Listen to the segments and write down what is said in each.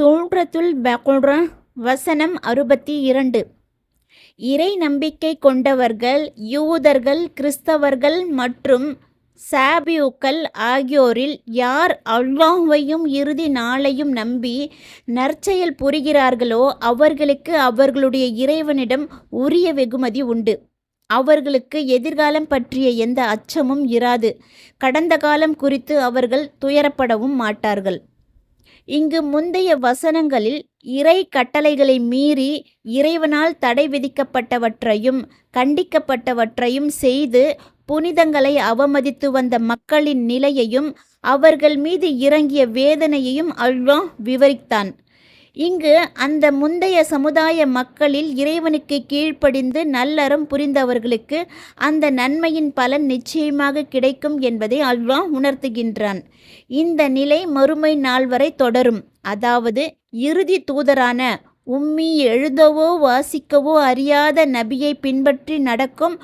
சூரத்துல் பக்ரா வசனம் 62. இறை நம்பிக்கை கொண்டவர்கள் யூதர்கள், கிறிஸ்தவர்கள் மற்றும் சாபியூக்கள் ஆகியோரில் யார் அல்லாஹ்வையும் இறுதி நாளையும் நம்பி நற்செயல் புரிகிறார்களோ அவர்களுக்கு அவர்களுடைய இறைவனிடம் உரிய வெகுமதி உண்டு. அவர்களுக்கு எதிர்காலம் பற்றிய எந்த அச்சமும் இராது. கடந்த காலம் குறித்து அவர்கள் துயரப்படவும் மாட்டார்கள். இங்கு முந்தைய வசனங்களில் இறை கட்டளைகளை மீறி இறைவனால் தடை விதிக்கப்பட்டவற்றையும் கண்டிக்கப்பட்டவற்றையும் செய்து புனிதங்களை அவமதித்து வந்த மக்களின் நிலையையும் அவர்கள் மீது இறங்கிய வேதனையையும் அல்லாஹ் விவரித்தான். இங்கு அந்த முந்தைய சமுதாய மக்களில் இறைவனுக்கு கீழ்ப்படிந்து நல்லறம் புரிந்தவர்களுக்கு அந்த நன்மையின் பலன் நிச்சயமாக கிடைக்கும் என்பதை அல்லாஹ் உணர்த்துகின்றான். இந்த நிலை மறுமை நாள் வரை தொடரும். அதாவது இறுதி தூதரான உம்மி எழுதவோ வாசிக்கவோ அறியாத நபியை பின்பற்றி நடக்கும்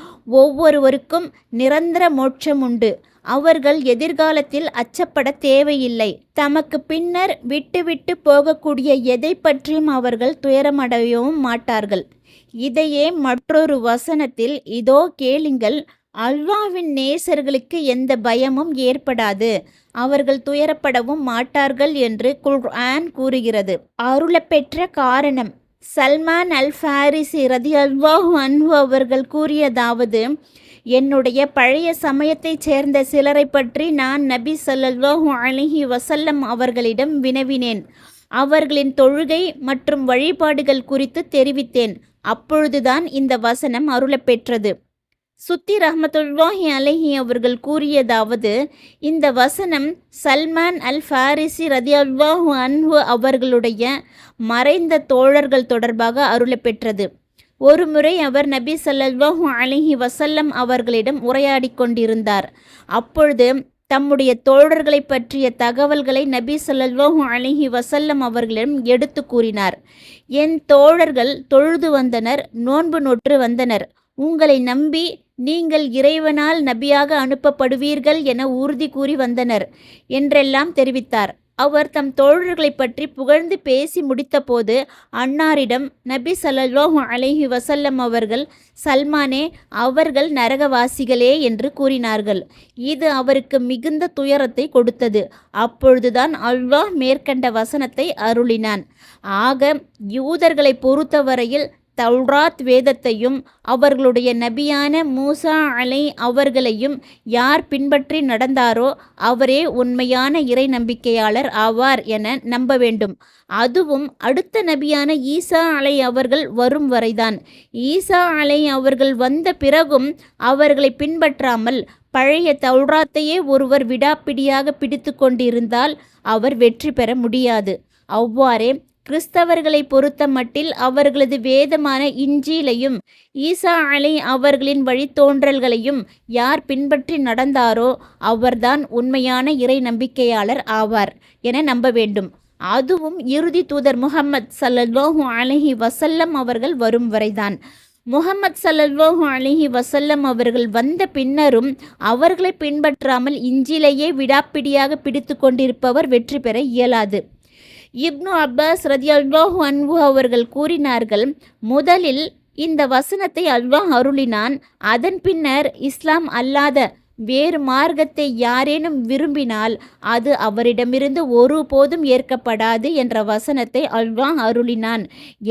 ஒவ்வொருவருக்கும் நிரந்தர மோட்சம் உண்டு. அவர்கள் எதிர்காலத்தில் அச்சப்பட தேவையில்லை. தமக்கு பின்னர் விட்டுவிட்டு போகக்கூடிய எதை பற்றியும் அவர்கள் துயரமடையவும் மாட்டார்கள். இதையே மற்றொரு வசனத்தில், இதோ கேளுங்கள், அல்லாஹ்வின் நேசர்களுக்கு எந்த பயமும் ஏற்படாது, அவர்கள் துயரப்படவும் மாட்டார்கள் என்று குர்ஆன் கூறுகிறது. அருளப்பெற்ற காரணம். சல்மான் அல் ஃபாரிசி ரலியல்லாஹு அன்ஹு அவர்கள் கூறியதாவது, என்னுடைய பழைய சமயத்தைச் சேர்ந்த சிலரை பற்றி நான் நபி ஸல்லல்லாஹு அலைஹி வஸல்லம் அவர்களிடம் வினவினேன். அவர்களின் தொழுகை மற்றும் வழிபாடுகள் குறித்து தெரிவித்தேன். அப்பொழுதுதான் இந்த வசனம் அருளப்பெற்றது. சுத்தி ரஹ்மத்துல்லாஹி அலைஹி அவர்கள் கூறியதாவது, இந்த வசனம் சல்மான் அல் ஃபாரிசி ரலியல்லாஹு அன்ஹு அவர்களுடைய மறைந்த தோழர்கள் தொடர்பாக அருளப்பெற்றது. ஒருமுறை அவர் நபி ஸல்லல்லாஹு அலைஹி வஸல்லம் அவர்களிடம் உரையாடி கொண்டிருந்தார். அப்பொழுது தம்முடைய தோழர்களை பற்றிய தகவல்களை நபி ஸல்லல்லாஹு அலைஹி வஸல்லம் அவர்களிடம் எடுத்து கூறினார். என் தோழர்கள் தொழுது வந்தனர், நோன்பு நோற்று வந்தனர். உங்களை நம்பி நீங்கள் இறைவனால் நபியாக அனுப்பப்படுவீர்கள் என உறுதி கூறி வந்தனர் என்றெல்லாம் தெரிவித்தார். அவர் தம் தோழர்களை பற்றி புகழ்ந்து பேசி முடித்தபோது அன்னாரிடம் நபி ஸல்லல்லாஹு அலைஹி வஸல்லம் அவர்கள், சல்மானே, அவர்கள் நரகவாசிகளே என்று கூறினார்கள். இது அவருக்கு மிகுந்த துயரத்தை கொடுத்தது. அப்பொழுதுதான் அல்லாஹ் மேற்கண்ட வசனத்தை அருளினான். ஆக யூதர்களை பொறுத்தவரையில் தௌராத் வேதத்தையும் அவர்களுடைய நபியான மூசா அலை அவர்களையும் யார் பின்பற்றி நடந்தாரோ அவரே உண்மையான இறை நம்பிக்கையாளர் ஆவார் என நம்ப வேண்டும். அதுவும் அடுத்த நபியான ஈசா அலை அவர்கள் வரும் வரைதான். ஈசா அலை அவர்கள் வந்த பிறகும் அவர்களை பின்பற்றாமல் பழைய தௌராத்தையே ஒருவர் விடாப்பிடியாக பிடித்து கொண்டிருந்தால் அவர் வெற்றி பெற முடியாது. அவ்வாறே கிறிஸ்தவர்களை பொறுத்த மட்டில் அவர்களது வேதமான இஞ்சீலையும் ஈசா அலை அவர்களின் வழித்தோன்றல்களையும் யார் பின்பற்றி நடந்தாரோ அவர்தான் உண்மையான இறை நம்பிக்கையாளர் ஆவார் என நம்ப வேண்டும். அதுவும் இறுதி தூதர் முஹம்மத் ஸல்லல்லாஹு அலைஹி வஸல்லம் அவர்கள் வரும் வரைதான். முஹம்மத் ஸல்லல்லாஹு அலைஹி வஸல்லம் அவர்கள் வந்த பின்னரும் அவர்களை பின்பற்றாமல் இஞ்சிலேயே விடாப்பிடியாக பிடித்து கொண்டிருப்பவர் வெற்றி பெற இயலாது. இப்னு அப்பாஸ் ரலியல்லாஹு அன்ஹு அவர்கள் கூறினார்கள், முதலில் இந்த வசனத்தை அல்லாஹ் அருளினான். அதன் பின்னர் இஸ்லாம் அல்லாத வேறு மார்க்கத்தை யாரேனும் விரும்பினால் அது அவரிடமிருந்து ஒருபோதும் ஏற்கப்படாது என்ற வசனத்தை அல்லாஹ் அருளினான்.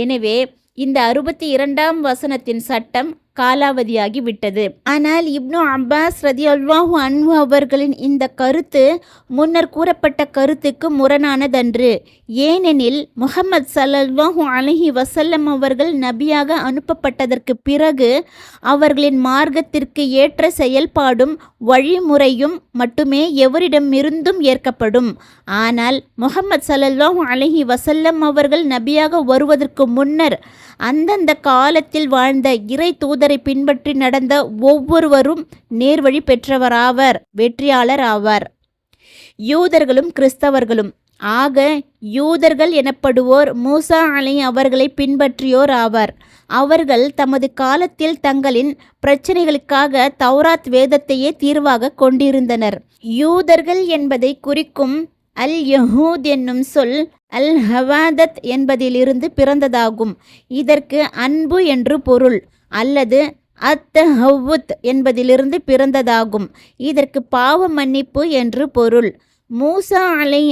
எனவே இந்த 62ஆம் வசனத்தின் சட்டம் காலாவதியாகி விட்டது. ஆனால் இப்னு அப்பாஸ் ரலியல்லாஹு அன்ஹு அவர்களின் இந்த கருத்து முன்னர் கூறப்பட்ட கருத்துக்கு முரணானதன்று. ஏனெனில் முஹம்மது ஸல்லல்லாஹு அலைஹி வஸல்லம் அவர்கள் நபியாக அனுப்பப்பட்டதற்கு பிறகு அவர்களின் மார்க்கத்திற்கு ஏற்ற செயல்பாடும் வழிமுறையும் மட்டுமே எவரிடமிருந்தும் ஏற்கப்படும். ஆனால் முஹம்மது ஸல்லல்லாஹு அலைஹி வஸல்லம் அவர்கள் நபியாக வருவதற்கு முன்னர் அந்தந்த காலத்தில் வாழ்ந்த இறை தூதரை பின்பற்றி நடந்த ஒவ்வொருவரும் நேர்வழி பெற்றவராவர், வெற்றியாளர் ஆவார். யூதர்களும் கிறிஸ்தவர்களும். ஆக யூதர்கள் எனப்படுவோர் மூசா அலை அவர்களை பின்பற்றியோர் ஆவார். அவர்கள் தமது காலத்தில் தங்களின் பிரச்சனைகளுக்காக தௌராத் வேதத்தையே தீர்வாக கொண்டிருந்தனர். யூதர்கள் என்பதை குறிக்கும் அல் யஹூத் என்னும் சொல் அல் ஹவாதத் என்பதிலிருந்து பிறந்ததாகும். இதற்கு அன்பு என்று பொருள், அல்லது அத்தஹவுத் என்பதிலிருந்து பிறந்ததாகும். இதற்கு பாவ மன்னிப்பு என்று பொருள். மூசா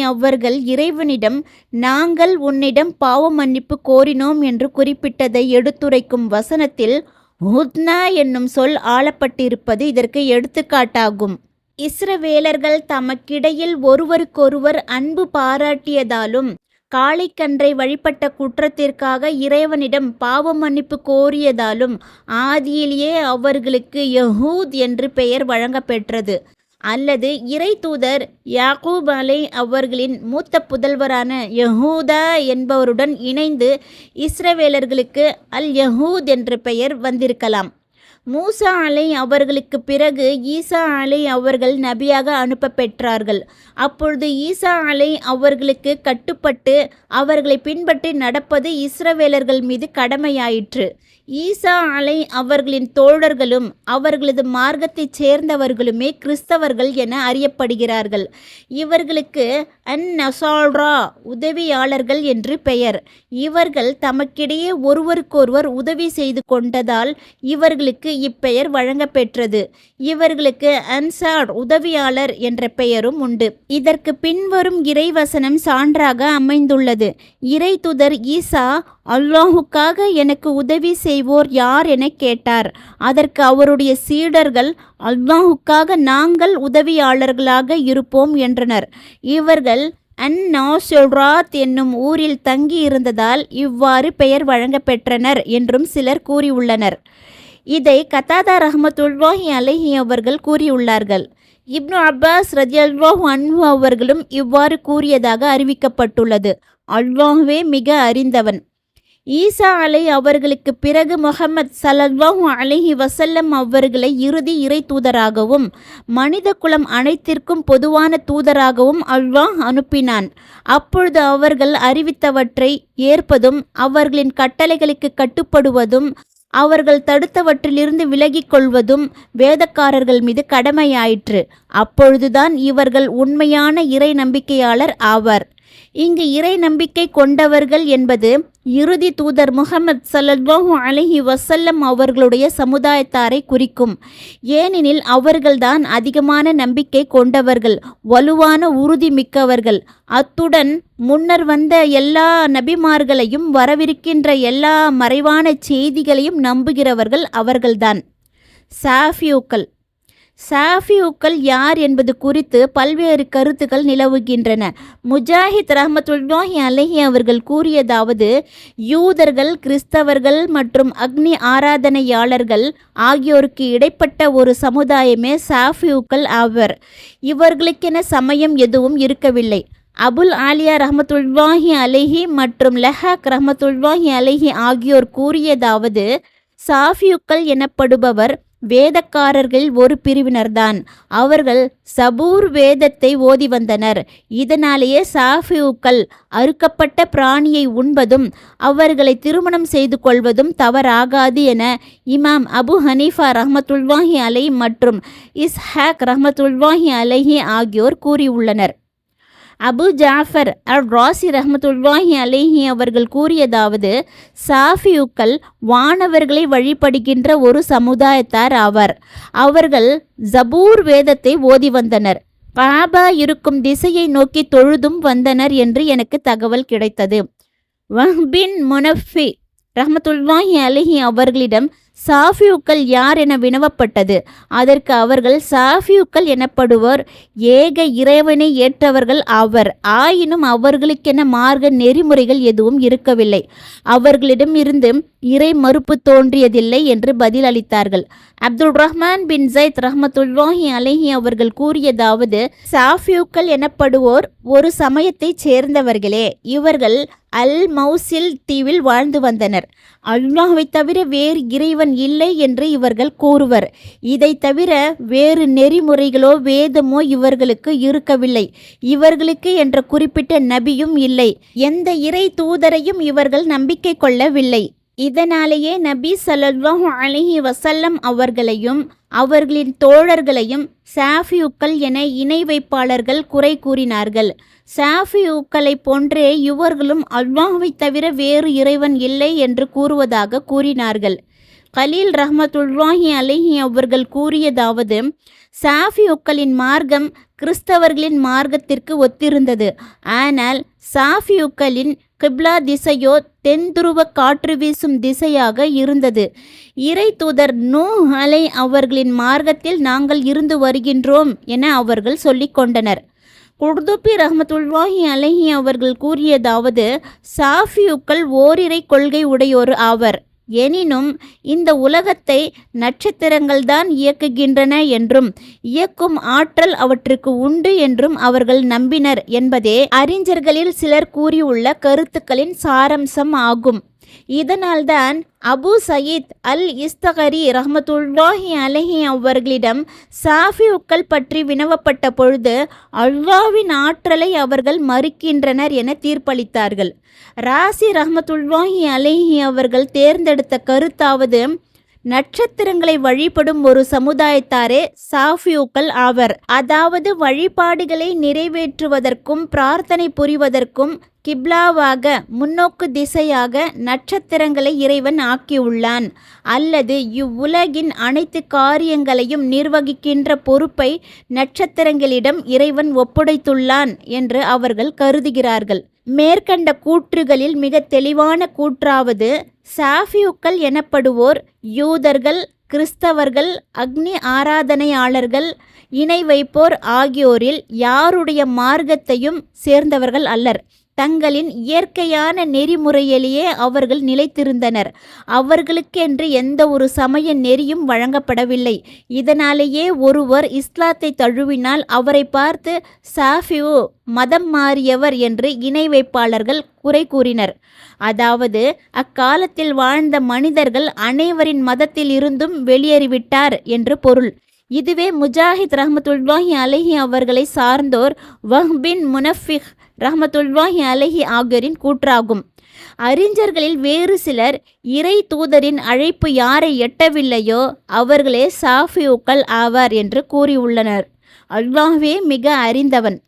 அவர்கள் இறைவனிடம் நாங்கள் உன்னிடம் பாவ மன்னிப்பு கோரினோம் என்று குறிப்பிட்டதை எடுத்துரைக்கும் வசனத்தில் ஹுத்னா என்னும் சொல் ஆளப்பட்டிருப்பது இதற்கு எடுத்துக்காட்டாகும். இஸ்ரவேலர்கள் தமக்கிடையில் ஒருவருக்கொருவர் அன்பு பாராட்டியதாலும் காளைக்கன்றை வழிபட்ட குற்றத்திற்காக இறைவனிடம் பாவ மன்னிப்பு கோரியதாலும் ஆதியிலேயே அவர்களுக்கு யஹூத் என்று பெயர் வழங்கப்பெற்றது. அல்லது இறை தூதர் யாக்கூப் அவர்களின் மூத்த புதல்வரான யஹூதா என்பவருடன் இணைந்து இஸ்ரவேலர்களுக்கு அல் யஹூத் என்ற பெயர் வந்திருக்கலாம். மூசா அவர்களுக்கு பிறகு ஈசா அவர்கள் நபியாக அனுப்ப பெற்றார்கள். அப்பொழுது ஈசா அவர்களுக்கு கட்டுப்பட்டு அவர்களை பின்பற்றி நடப்பது இஸ்ரவேலர்கள் மீது கடமையாயிற்று. ஈசா அவர்களின் தோழர்களும் அவர்களது மார்க்கத்தைச் சேர்ந்தவர்களுமே கிறிஸ்தவர்கள் என அறியப்படுகிறார்கள். இவர்களுக்கு அந்நசாரா உதவியாளர்கள் என்று பெயர். இவர்கள் தமக்கிடையே ஒருவருக்கொருவர் உதவி செய்து கொண்டதால் இவர்களுக்கு இப்பெயர் வழங்கப்பெற்றது. இவர்களுக்கு அன்சார் உதவியாளர் என்ற பெயரும் உண்டு. இதற்கு பின்வரும் இறைவசனம் சான்றாக அமைந்துள்ளது. இறை தூதர் ஈசா அல்லாஹுக்காக எனக்கு உதவி செய்வோர் யார் என கேட்டார். அதற்கு அவருடைய சீடர்கள் அல்லாஹுக்காக நாங்கள் உதவியாளர்களாக இருப்போம் என்றனர். இவர்கள் அந்நாசுராத் என்னும் ஊரில் தங்கி இருந்ததால் இவ்வாறு பெயர் வழங்கப்பெற்றனர் என்றும் சிலர் கூறியுள்ளனர். இதை கத்தாதா ரஹ்மத்துல்லாஹி அலைஹி அவர்கள் கூறியுள்ளார்கள். இப்னு அப்பாஸ் ரலியல்லாஹு அன்ஹு அவர்களும் இவ்வாறு கூறியதாக அறிவிக்கப்பட்டுள்ளது. அல்லாஹ்வே மிக அறிந்தவன். ஈசா அவர்களுக்கு பிறகு முஹம்மது ஸல்லல்லாஹு அலைஹி வஸல்லம் அவர்களை இறுதி இறை தூதராகவும் மனித குலம் அனைத்திற்கும் பொதுவான தூதராகவும் அல்லாஹ் அனுப்பினான். அப்பொழுது அவர்கள் அறிவித்தவற்றை ஏற்பதும் அவர்களின் கட்டளைகளுக்கு கட்டுப்படுவதும் அவர்கள் தடுத்தவற்றிலிருந்து விலகிக் கொள்வதும் வேதக்காரர்கள் மீது கடமையாயிற்று. அப்பொழுதுதான் இவர்கள் உண்மையான இறை நம்பிக்கையாளர் ஆவர். இங்கு இறை நம்பிக்கை கொண்டவர்கள் என்பது இறுதி தூதர் முஹம்மது ஸல்லல்லாஹு அலைஹி வஸல்லம் அவர்களுடைய சமுதாயத்தாரை குறிக்கும். ஏனெனில் அவர்கள்தான் அதிகமான நம்பிக்கை கொண்டவர்கள், வலுவான உறுதி மிக்கவர்கள். அத்துடன் முன்னர் வந்த எல்லா நபிமார்களையும் வரவிருக்கின்ற எல்லா மறைவான செய்திகளையும் நம்புகிறவர்கள் அவர்கள்தான். சாஃபியூக்கள் யார் என்பது குறித்து பல்வேறு கருத்துக்கள் நிலவுகின்றன. முஜாஹித் ரஹ்மத்துல்லாஹி அலைஹி அவர்கள் கூறியதாவது, யூதர்கள், கிறிஸ்தவர்கள் மற்றும் அக்னி ஆராதனையாளர்கள் ஆகியோருக்கு இடைப்பட்ட ஒரு சமுதாயமே சாஃபியூக்கள் ஆவர். இவர்களுக்கென சமயம் எதுவும் இருக்கவில்லை. அபுல் ஆலியா ரஹ்மத்துல்லாஹி அலைஹி மற்றும் லஹாக் ரஹ்மத்துல்லாஹி அலைஹி ஆகியோர் கூறியதாவது, சாஃபியூக்கள் எனப்படுபவர் வேதக்காரர்கள் ஒரு பிரிவினர்தான். அவர்கள் சபூர் வேதத்தை ஓதி வந்தனர். இதனாலேயே சாஃபியூக்கள் அறுக்கப்பட்ட பிராணியை உண்பதும் அவர்களை திருமணம் செய்து கொள்வதும் தவறாகாது என இமாம் அபு ஹனீஃபா ரஹ்மத்துல்லாஹி அலைஹி மற்றும் இஸ்ஹாக் ரஹ்மத்துல்லாஹி அலைஹி ஆகியோர் கூறியுள்ளனர். அபு ஜாஃபர் அல் ராசி ரஹ்மத்துல்லாஹி அலைஹி அவர்கள் கூறியதாவது, சாஃபியூக்கள் வானவர்களை வழிபடுகின்ற ஒரு சமுதாயத்தார் ஆவர். அவர்கள் ஜபூர் வேதத்தை ஓதி வந்தனர். காபா இருக்கும் திசையை நோக்கி தொழுதும் வந்தனர் என்று எனக்கு தகவல் கிடைத்தது. வஹ்பின் முனஃபி ரஹ்மத்துல்லாஹி அலைஹி அவர்களிடம் சாஃபியூக்கள் யார் என வினவப்பட்டது. அதற்கு அவர்கள், சாஃபியூக்கள் எனப்படுவோர் ஏக இறைவனை ஏற்றவர்கள் ஆவர். ஆயினும் அவர்களுக்கென மார்க்க நெறிமுறைகள் எதுவும் இருக்கவில்லை. அவர்களிடம் இருந்து இறை மறுப்பு தோன்றியதில்லை என்று பதில் அளித்தார்கள். அப்துல் ரஹ்மான் பின் ஜைத் ரஹ்மத்துல்லாஹி அலைஹி அவர்கள் கூறியதாவது, சாஃபியூக்கள் எனப்படுவோர் ஒரு சமயத்தைச் சேர்ந்தவர்களே. இவர்கள் அல் மௌசில் தீவில் வாழ்ந்து வந்தனர். அல்லாஹ்வை தவிர வேறு இறைவன் இல்லை என்று இவர்கள் கூறுவர். இதை தவிர வேறு நெறிமுறைகளோ வேதமோ இவர்களுக்கு இருக்கவில்லை. இவர்களுக்கு என்ற குறிப்பிட்ட நபியும் இல்லை. எந்த இறை தூதரையும் இவர்கள் நம்பிக்கை கொள்ளவில்லை. இதனாலேயே நபி ஸல்லல்லாஹு அலைஹி வஸல்லம் அவர்களையும் அவர்களின் தோழர்களையும் சாஃபியுக்கள் என இணை வைப்பாளர்கள் குறை கூறினார்கள். சாஃபியுக்களை போன்றே இவர்களும் அல்லாஹ்வை தவிர வேறு இறைவன் இல்லை என்று கூறுவதாக கூறினார்கள். கலீல் ரஹ்மத்துல்லாஹி அலைஹி அவர்கள் கூறியதாவது, சாஃபியுக்களின் மார்க்கம் கிறிஸ்தவர்களின் மார்க்கத்திற்கு ஒத்திருந்தது. ஆனால் சாஃபியுக்களின் கிப்லா திசையோ தென் துருவ காற்று வீசும் திசையாக இருந்தது. இறை தூதர் நூஹ் அலை அவர்களின் மார்க்கத்தில் நாங்கள் இருந்து வருகின்றோம் என அவர்கள் சொல்லிக் கொண்டனர். குர்துபி ரஹ்மத்துல்லாஹி அலைஹி அவர்கள் கூறியதாவது, சாஃபியுக்கள் ஓரிரை கொள்கை உடையோர் ஆவர். எனினும் இந்த உலகத்தை நட்சத்திரங்கள்தான் இயக்குகின்றன என்றும் இயக்கும் ஆற்றல் அவற்றுக்கு உண்டு என்றும் அவர்கள் நம்பினர் என்பதே அறிஞர்களில் சிலர் கூறியுள்ள கருத்துக்களின் சாரம்சம் ஆகும். இதனால்தான் அபு சயீத் அல் இஸ்தகரி ரஹ்மத்துல்லாஹி அலைஹி அவர்களிடம் சாஃபியுக்கள் பற்றி வினவப்பட்ட பொழுது அல்லாஹ்வின் ஆற்றலை அவர்கள் மறுக்கின்றனர் என தீர்ப்பளித்தார்கள். ராசி ரஹ்மத்துல்லாஹி அலைஹி அவர்கள் தேர்ந்தெடுத்த கருத்தாவது, நட்சத்திரங்களை வழிபடும் ஒரு சமுதாயத்தாரே சாஃபியுக்கள் ஆவர். அதாவது வழிபாடுகளை நிறைவேற்றுவதற்கும் பிரார்த்தனை புரிவதற்கும் கிப்லாவாக முன்னோக்கு திசையாக நட்சத்திரங்களை இறைவன் ஆக்கியுள்ளான். அல்லது இவ்வுலகின் அனைத்து காரியங்களையும் நிர்வகிக்கின்ற பொறுப்பை நட்சத்திரங்களிடம் இறைவன் ஒப்படைத்துள்ளான் என்று அவர்கள் கருதுகிறார்கள். மேற்கண்ட கூற்றுகளில் மிக தெளிவான கூற்றாவது, சாஃபியுக்கள் எனப்படுவோர் யூதர்கள், கிறிஸ்தவர்கள், அக்னி ஆராதனையாளர்கள், இணை வைப்போர் ஆகியோரில் யாருடைய மார்க்கத்தையும் சேர்ந்தவர்கள் அல்லர். தங்களின் இயற்கையான நெறிமுறையிலேயே அவர்கள் நிலைத்திருந்தனர். அவர்களுக்கென்று எந்த ஒரு சமய நெறியும் வழங்கப்படவில்லை. இதனாலேயே ஒருவர் இஸ்லாத்தை தழுவினால் அவரை பார்த்து சாஃபியு மதம் மாறியவர் என்று இணை வைப்பாளர்கள் குறை கூறினர். அதாவது அக்காலத்தில் வாழ்ந்த மனிதர்கள் அனைவரின் மதத்தில் இருந்தும் வெளியேறிவிட்டார் என்று பொருள். இதுவே முஜாஹித் ரஹ்மத்துல்லாஹி அலைஹி அவர்களை சார்ந்தோர் வஹ்பின் முனஃபிக் ரஹ்மத்துல்லாஹி அலைஹி ஆகியோரின் கூற்றாகும். அறிஞர்களில் வேறு சிலர் இறை தூதரின் அழைப்பு யாரை எட்டவில்லையோ அவர்களே சாஃபியுக்கள் ஆவார் என்று கூறியுள்ளனர். அல்லாஹ்வே மிக அறிந்தவன்.